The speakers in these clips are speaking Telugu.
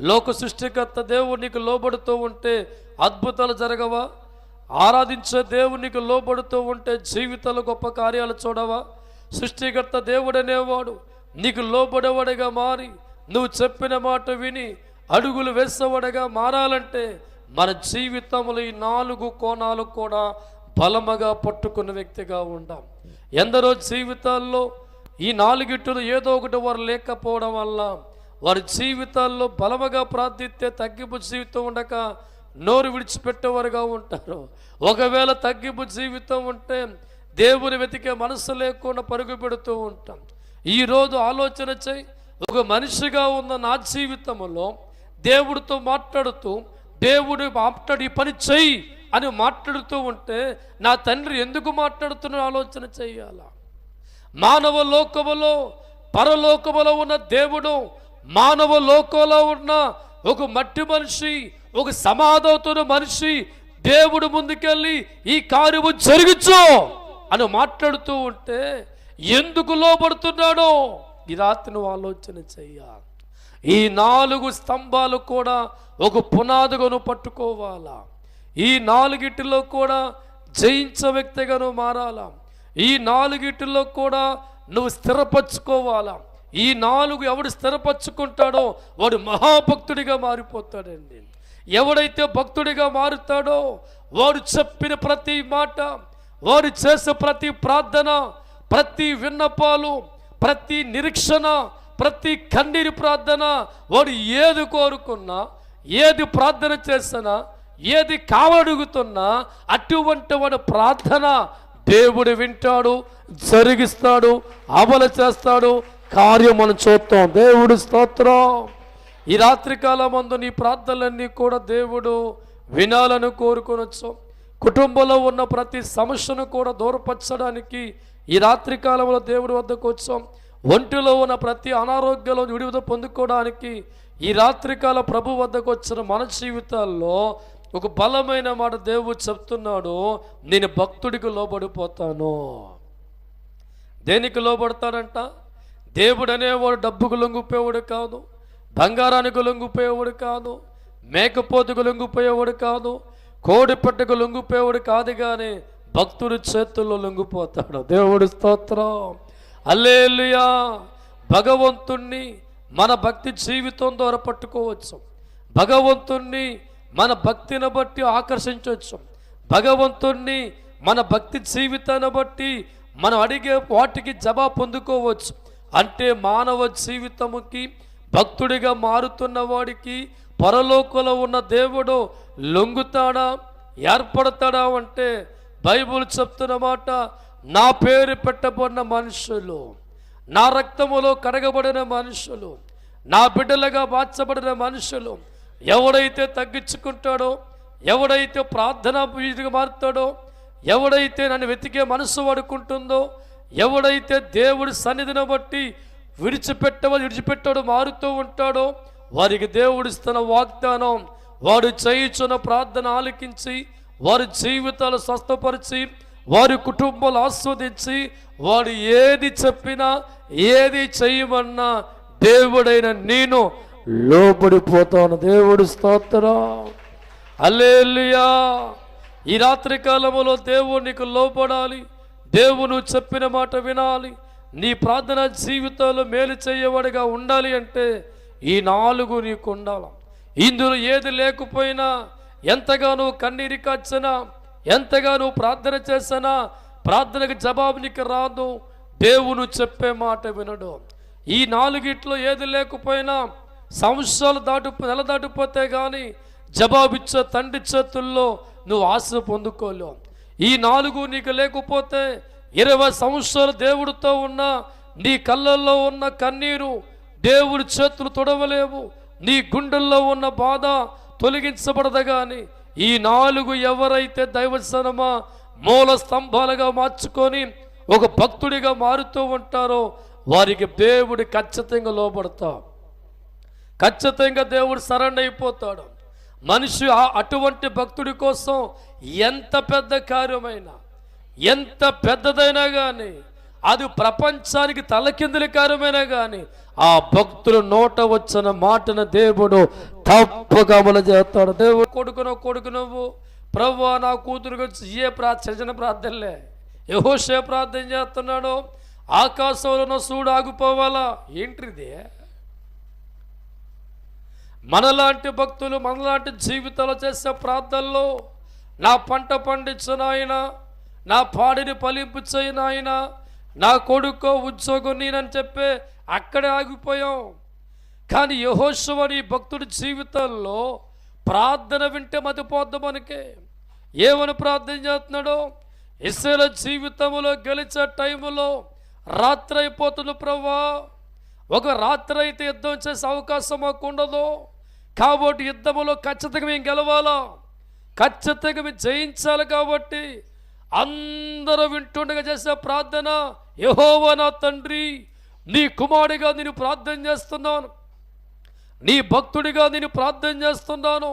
లోక సృష్టికర్త దేవునికి లోబడుతూ ఉంటే అద్భుతాలు జరగవా? ఆరాధించే దేవునికి లోబడుతూ ఉంటే జీవితాలు గొప్ప కార్యాలు చూడవా? సృష్టికర్త దేవుడనేవాడు నీకు లోబడేవాడిగా మారి నువ్వు చెప్పిన మాట విని అడుగులు వేసేవాడిగా మారాలంటే మన జీవితంలో ఈ 4 కోణాలు కూడా బలముగా పట్టుకున్న వ్యక్తిగా ఉండాం. ఎందరో జీవితాల్లో ఈ 4 ఏదో ఒకటి వారు లేకపోవడం వల్ల వారి జీవితాల్లో బలముగా ప్రార్థిస్తే తగ్గింపు జీవితం ఉండక నోరు విడిచిపెట్టేవారుగా ఉంటారు. ఒకవేళ తగ్గింపు జీవితం ఉంటే దేవుని వెతికే మనసు లేకుండా పరుగు పెడుతూ ఉంటాం. ఈరోజు ఆలోచన చేయి, ఒక మనిషిగా ఉన్న నా జీవితంలో దేవుడితో మాట్లాడుతూ దేవుడు మాట్లాడి పని చెయ్యి అని మాట్లాడుతూ ఉంటే నా తండ్రి ఎందుకు మాట్లాడుతున్న ఆలోచన చెయ్యాలా? మానవ లోకములో పరలోకములో ఉన్న దేవుడు మానవ లోకంలో ఉన్న ఒక మట్టి మనిషి, ఒక సమాధవుతున్న మనిషి దేవుడు ముందుకెళ్ళి ఈ కార్యము జరిగించు అని మాట్లాడుతూ ఉంటే ఎందుకు లోబడుతున్నాడో ఈ రాత్రి నువ్వు ఆలోచన చెయ్యాలి. ఈ 4 స్తంభాలు కూడా ఒక పునాదిగా నువ్వు పట్టుకోవాలా. ఈ 4 కూడా జయించే వ్యక్తిగా నువ్వు మారాలా. ఈ 4 కూడా నువ్వు స్థిరపరచుకోవాలా. ఈ 4 ఎవడు స్థిరపరచుకుంటాడో వాడు మహాభక్తుడిగా మారిపోతాడండి. ఎవడైతే భక్తుడిగా మారుతాడో వాడు చెప్పిన ప్రతి మాట, వాడు చేసే ప్రతి ప్రార్థన, ప్రతి విన్నపాలు, ప్రతి నిరీక్షణ, ప్రతి కన్నీరు ప్రార్థన, వాడు ఏది కోరుకున్నా, ఏది ప్రార్థన చేసినా, ఏది కావడుగుతున్నా అటువంటి వాడు ప్రార్థన దేవుడు వింటాడు, జరిగిస్తాడు, అమలు చేస్తాడు. కార్యం మనం చూస్తాం. దేవుడు స్తోత్రం. ఈ రాత్రికాలం మందు నీ ప్రార్థనలన్నీ కూడా దేవుడు వినాలని కోరుకొనొచ్చు. కుటుంబంలో ఉన్న ప్రతి సమస్యను కూడా దూరపరచడానికి ఈ రాత్రికాలంలో దేవుడి వద్దకు వచ్చాం. ఒంటిలో ఉన్న ప్రతి అనారోగ్యంలో విడుదల పొందుకోవడానికి ఈ రాత్రికాల ప్రభు వద్దకు వచ్చిన మన జీవితాల్లో ఒక బలమైన మాట దేవుడు చెప్తున్నాడు, నేను భక్తుడికి లోబడిపోతాను. దేనికి లోబడతాడంట? దేవుడు అనేవాడు డబ్బుకు లొంగిపోయేవాడు కాదు, బంగారానికి లొంగిపోయేవాడు కాదు, మేకపోతుకు లొంగిపోయేవాడు కాదు, కోడి పెట్టకు లొంగిపోయేవాడు కాదు, కానీ భక్తుడి చేతుల్లో లొంగిపోతాడు. దేవుడి స్తోత్రం. హల్లెలూయా. భగవంతుణ్ణి మన భక్తి జీవితం ద్వారా పట్టుకోవచ్చు. భగవంతుణ్ణి మన భక్తిని బట్టి ఆకర్షించవచ్చు. భగవంతుణ్ణి మన భక్తి జీవితాన్ని బట్టి మనం అడిగే వాటికి జవాబు పొందుకోవచ్చు. అంటే మానవ జీవితముకి భక్తుడిగా మారుతున్న వాడికి పరలోకంలో ఉన్న దేవుడు లొంగుతాడా, ఏర్పడతాడా అంటే బైబిల్ చెప్తున్న మాట, నా పేరు పెట్టబడిన మనుషులు, నా రక్తములో కడగబడిన మనుషులు, నా బిడ్డలుగా మార్చబడిన మనుషులు, ఎవడైతే తగ్గించుకుంటాడో, ఎవడైతే ప్రార్థనా వీధిగా మారుతాడో, ఎవడైతే నన్ను వెతికే మనసు వాడుకుంటుందో, ఎవడైతే దేవుడి సన్నిధిని బట్టి విడిచిపెట్టాడు మారుతూ ఉంటాడో వారికి దేవుడిస్తున్న వాగ్దానం, వాడు చేయుచున్న ప్రార్థన ఆలకించి వారి జీవితాలు స్వస్థపరిచి వారి కుటుంబాలు ఆస్వాదించి వాడు ఏది చెప్పినా ఏది చేయమన్నా దేవుడైన నేను లోబడిపోతాను. దేవుడు స్తోత్రం. హల్లెలూయా. ఈ రాత్రి కాలంలో దేవునికి లోబడాలి. దేవుడు చెప్పిన మాట వినాలి. నీ ప్రార్థన జీవితంలో మేలు చేయవాడిగా ఉండాలి అంటే ఈ 4 నీకు ఉండాలి. ఇందులో ఏది లేకపోయినా, ఎంతగా నువ్వు కన్నీరు కార్చినా, ఎంతగా నువ్వు ప్రార్థన చేసినా ప్రార్థనకు జవాబు నీకు రాదు. దేవుడు చెప్పే మాట వినడు. ఈ 4 ఏది లేకపోయినా సంవత్సరాలు నెల దాటిపోతే కానీ జవాబిచ్చే తండ్రి చేతుల్లో నువ్వు ఆశ పొందుకోలేవు. ఈ 4 నీకు లేకపోతే 20 సంవత్సరాలు దేవుడితో ఉన్న నీ కళ్ళల్లో ఉన్న కన్నీరు దేవుడి చేతులు తొడవలేవు. నీ గుండెల్లో ఉన్న బాధ తొలగించబడదు. కానీ ఈ 4 ఎవరైతే దైవజనమా మూల స్తంభాలుగా మార్చుకొని ఒక భక్తుడిగా మారుతూ ఉంటారో వారికి దేవుడు ఖచ్చితంగా లోబడతాడు. ఖచ్చితంగా దేవుడు సరెండర్ అయిపోతాడు. మనిషి అటువంటి భక్తుడి కోసం ఎంత పెద్ద కార్యమైనా, ఎంత పెద్దదైనా కానీ అది ప్రపంచానికి తలకిందులకరమైన కానీ ఆ భక్తులు నోట వచ్చిన మాటను దేవుడు తప్పగా అమలు చేస్తాడు. దేవుడు కొడుకు నువ్వు ప్రభువా నా కూతురు గురించి చిన్న ప్రార్థనలే. యెహోషువ ప్రార్థన చేస్తున్నాడు, ఆకాశంలో సూడు ఆగిపోవాలా. ఏంటిది? మనలాంటి భక్తులు మనలాంటి జీవితాలు చేసే ప్రార్థనలో నా పంట పండించు నాయన, నా పాడిని ఫలింపు చేయి నాయన, నా కొడుకో ఉద్యోగం నేనని చెప్పి అక్కడే ఆగిపోయాం. కానీ యెహోషువ నీ భక్తుడి జీవితంలో ప్రార్థన వింటే మతిపోద్దు మనకి. ఏమని ప్రార్థన చేస్తున్నాడో, ఇశ్రాయేలు జీవితంలో గెలిచే టైంలో రాత్రి అయిపోతుంది ప్రభువా, ఒక రాత్రి అయితే యుద్ధం చేసే అవకాశం మాకు ఉండదు. కాబట్టి యుద్ధములో ఖచ్చితంగా మేము గెలవాలా, ఖచ్చితంగా మేము జయించాలి. కాబట్టి అందరూ వింటుండగా చేసే ప్రార్థన, యెహోవా నా తండ్రి, నీ కుమారుడిగా నేను ప్రార్థన చేస్తున్నాను, నీ భక్తుడిగా నేను ప్రార్థన చేస్తున్నాను,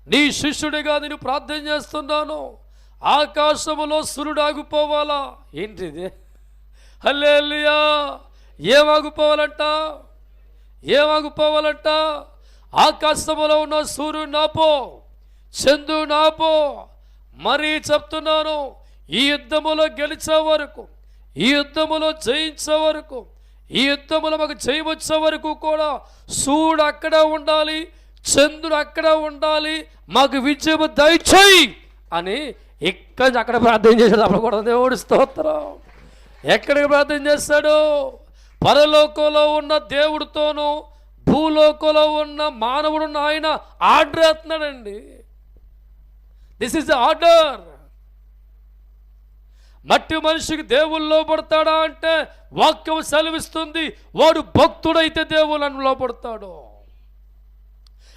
నీ శిష్యుడిగా నేను ప్రార్థన చేస్తున్నాను. ఆకాశములో సూర్యుడు ఆగిపోవాలా. ఏంటిది? హల్లెలూయా. ఏమాగిపోవాలంట? ఆకాశములో ఉన్న సూర్యుడు నాపో, చంద్రుడు నాపో. మరీ చెప్తున్నాను, ఈ యుద్ధములో గెలిచే వరకు, ఈ యుద్ధములో జయించే వరకు, ఈ యుద్ధములో మాకు జయవచ్చే వరకు కూడా సూర్యుడు అక్కడే ఉండాలి, చంద్రుడు అక్కడే ఉండాలి, మాకు విజయం దయచేయి అని ఇక్కడ అక్కడ ప్రార్థన చేశాడు. అప్పుడు కూడా దేవుడి స్తోత్రం. ఎక్కడికి ప్రార్థన చేస్తాడు? పరలోకంలో ఉన్న దేవుడితోనూ భూలోకంలో ఉన్న మానవుడు ఆయన ఆర్డర్ వేస్తున్నాడండి. This is the order. మట్టి మనిషికి దేవుళ్ళు లోపడతాడా అంటే వాక్యం సెలవిస్తుంది, వాడు భక్తుడైతే దేవుళ్ళను లోపడతాడు.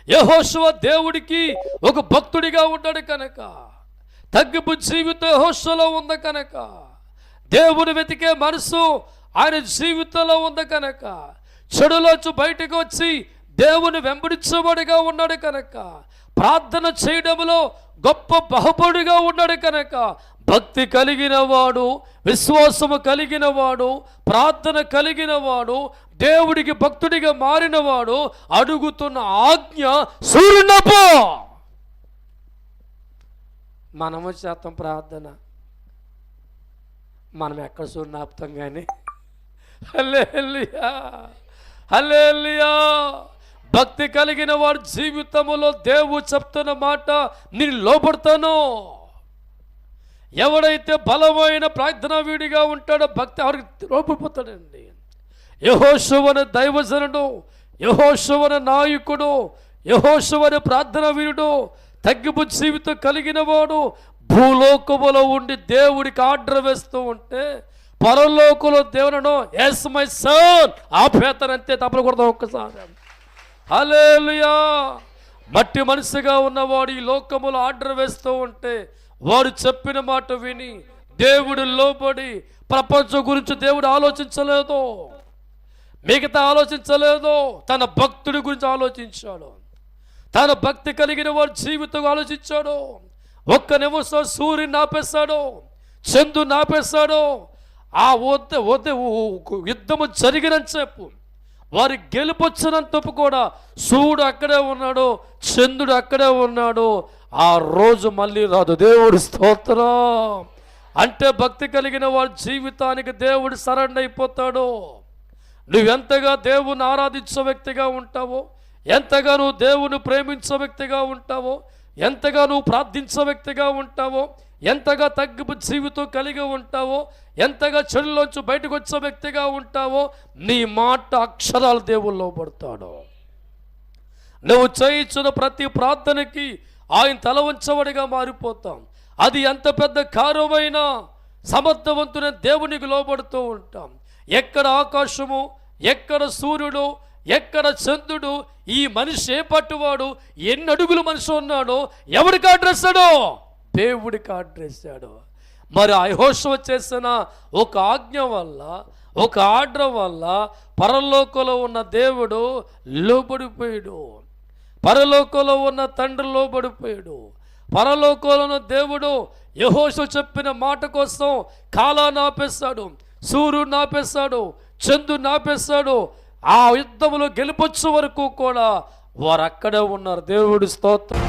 యెహోషువ దేవుడికి ఒక భక్తుడిగా ఉన్నాడు కనుక, తగ్గింపు జీవితం యెహోషువలో ఉంది కనుక, దేవుని వెతికే మనసు ఆయన జీవితంలో ఉంది కనుక, చెడులోంచి బయటకు వచ్చి దేవుని వెంబడించబడిగా ఉన్నాడు కనుక, ప్రార్థన చేయడంలో గొప్ప బహుబడిగా ఉన్నాడు కనుక, భక్తి కలిగిన వాడు, విశ్వాసము కలిగిన వాడు, ప్రార్థన కలిగిన వాడు, దేవుడికి భక్తుడిగా మారినవాడు అడుగుతున్న ఆజ్ఞ సూర్యునపో. మనము చేస్తాం ప్రార్థన, మనం ఎక్కడ సూర్యుని ఆపుతాం కానీ. హల్లెలూయా, హల్లెలూయా. భక్తి కలిగిన వాడు జీవితంలో దేవుడు చెప్తున్న మాట నేను లోపడతాను. ఎవడైతే బలమైన ప్రార్థనా వీడిగా ఉంటాడో భక్తి ఎవరికి లోపడిపోతాడండి. యెహోషువను దైవజనుడు, యెహోషువను నాయకుడు, యెహోషువను ప్రార్థనా వీరుడు, తగ్గింపు జీవితం కలిగిన వాడు భూలోకములో ఉండి దేవుడికి ఆర్డర్ వేస్తూ ఉంటే పరలోకంలో దేవుడను ఎస్ మై సన్ ఆపేతనంతే తప్పకూడదు. ఒక్కసారి హల్లెలూయా. మట్టి మనిషిగా ఉన్నవాడు ఈ లోకములో ఆర్డర్ వేస్తూ ఉంటే వాడు చెప్పిన మాట విని దేవుడు లోబడి, ప్రపంచం గురించి దేవుడు ఆలోచించలేదు, మిగతా ఆలోచించలేదు, తన భక్తుడి గురించి ఆలోచించాడు. తన భక్తి కలిగిన వాడు జీవితం ఆలోచించాడు. ఒక్క నిమిషం సూర్యుని ఆపేస్తాడు, చంద్రుని ఆపేస్తాడు. ఆ యుద్ధము జరిగినని చెప్పు, వారి గెలుపొచ్చినంతపు కూడా సూర్యుడు అక్కడే ఉన్నాడు, చంద్రుడు అక్కడే ఉన్నాడు. ఆ రోజు మళ్ళీ రాదు. దేవుడి స్తోత్రం. అంటే భక్తి కలిగిన వారి జీవితానికి దేవుడు సరెండర్ అయిపోతాడు. నువ్వెంతగా దేవుని ఆరాధించే వ్యక్తిగా ఉంటావో, ఎంతగా నువ్వు దేవుని ప్రేమించే వ్యక్తిగా ఉంటావో, ఎంతగా నువ్వు ప్రార్థించే వ్యక్తిగా ఉంటావో, ఎంతగా తగ్గింపు జీవితం కలిగి ఉంటావో, ఎంతగా చెడులోంచి బయటకు వచ్చే వ్యక్తిగా ఉంటావో, నీ మాట అక్షరాలు దేవుల్లో పడతాడు. నువ్వు చేయించిన ప్రతి ప్రార్థనకి ఆయన తల వంచబడిగా మారిపోతాం. అది ఎంత పెద్ద కార్యమైనా సమర్థవంతుని దేవునికి లోబడుతూ ఉంటాం. ఎక్కడ ఆకాశము, ఎక్కడ సూర్యుడు, ఎక్కడ చంద్రుడు, ఈ మనిషి ఏ పట్టువాడు, ఎన్ని అడుగులు మనిషి ఉన్నాడో ఎవరికి ఆర్డర్? దేవుడికి ఆర్డర్. మరి యెహోషువ చేసిన ఒక ఆజ్ఞ వల్ల, ఒక ఆర్డర్ వల్ల పరలోకంలో ఉన్న దేవుడు లోబడిపోయాడు, పరలోకంలో ఉన్న తండ్రి లోబడిపోయాడు. పరలోకంలో ఉన్న దేవుడు యెహోషువ చెప్పిన మాట కోసం కాలాన్ని ఆపేస్తాడు, సూర్యుడు నాపేశాడు, చంద్రుడు నాపేశాడు. ఆ యుద్ధములో గెలుపొచ్చే వరకు కూడా వారు అక్కడే ఉన్నారు. దేవుడి స్తోత్రం.